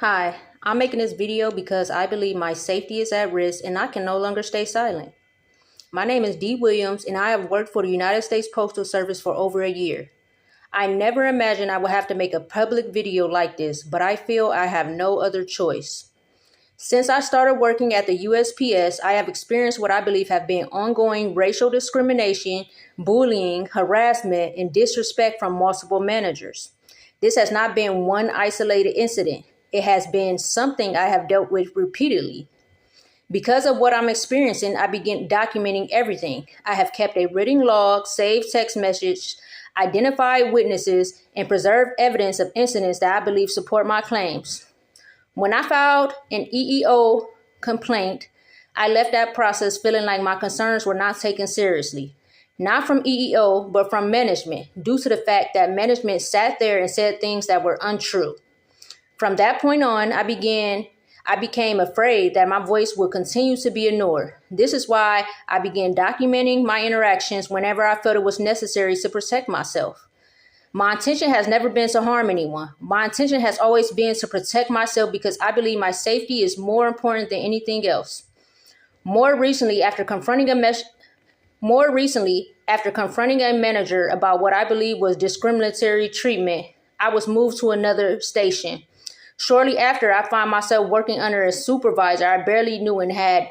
Hi, I'm making this video because I believe my safety is at risk and I can no longer stay silent. My name is Dee Williams and I have worked for the United States Postal Service for over a year. I never imagined I would have to make a public video like this, but I feel I have no other choice. Since I started working at the USPS, I have experienced what I believe have been ongoing racial discrimination, bullying, harassment, and disrespect from multiple managers. This has not been one isolated incident. It has been something I have dealt with repeatedly. Because of what I'm experiencing, I began documenting everything. I have kept a written log, saved text messages, identified witnesses, and preserved evidence of incidents that I believe support my claims. When I filed an EEO complaint, I left that process feeling like my concerns were not taken seriously. Not from EEO, but from management, due to the fact that management sat there and said things that were untrue. From that point on, I became afraid that my voice would continue to be ignored. This is why I began documenting my interactions whenever I felt it was necessary to protect myself. My intention has never been to harm anyone. My intention has always been to protect myself because I believe my safety is more important than anything else. More recently, after confronting a manager about what I believe was discriminatory treatment, I was moved to another station. Shortly after, I found myself working under a supervisor I barely knew and had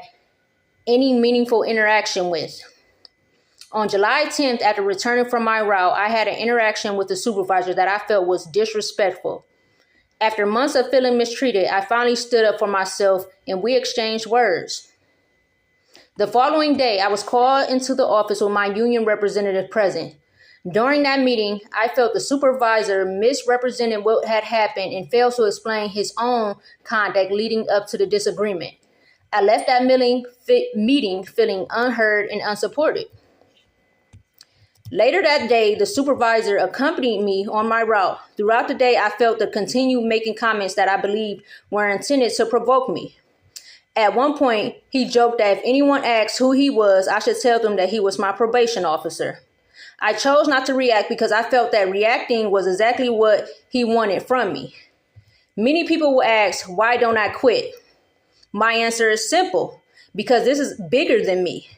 any meaningful interaction with. On July 10th, after returning from my route, I had an interaction with the supervisor that I felt was disrespectful. After months of feeling mistreated, I finally stood up for myself and we exchanged words. The following day, I was called into the office with my union representative present. During that meeting, I felt the supervisor misrepresented what had happened and failed to explain his own conduct leading up to the disagreement. I left that meeting feeling unheard and unsupported. Later that day, the supervisor accompanied me on my route. Throughout the day, I felt to continue making comments that I believed were intended to provoke me. At one point, he joked that if anyone asked who he was, I should tell them that he was my probation officer. I chose not to react because I felt that reacting was exactly what he wanted from me. Many people will ask, why don't I quit? My answer is simple, because this is bigger than me.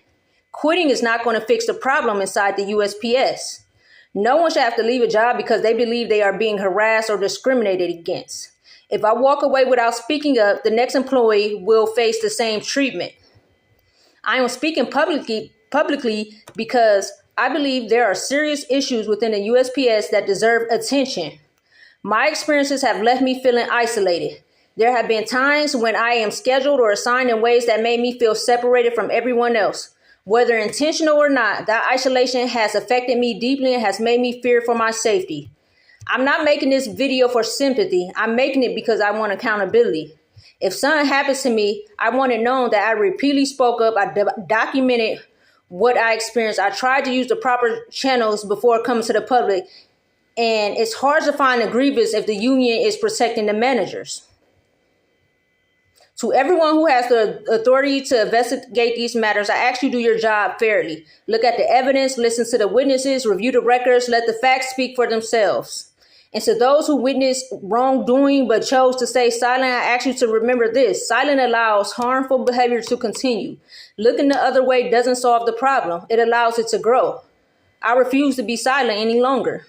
Quitting is not going to fix the problem inside the USPS. No one should have to leave a job because they believe they are being harassed or discriminated against. If I walk away without speaking up, the next employee will face the same treatment. I am speaking publicly because I believe there are serious issues within the USPS that deserve attention. My experiences have left me feeling isolated. There have been times when I am scheduled or assigned in ways that made me feel separated from everyone else. Whether intentional or not, that isolation has affected me deeply and has made me fear for my safety. I'm not making this video for sympathy. I'm making it because I want accountability. If something happens to me, I want it known that I repeatedly spoke up. I documented what I experienced. I tried to use the proper channels before coming to the public. And it's hard to find a grievance if the union is protecting the managers. To everyone who has the authority to investigate these matters, I ask you to do your job fairly. Look at the evidence, listen to the witnesses, review the records, let the facts speak for themselves. And to those who witnessed wrongdoing but chose to stay silent, I ask you to remember this. Silence allows harmful behavior to continue. Looking the other way doesn't solve the problem. It allows it to grow. I refuse to be silent any longer.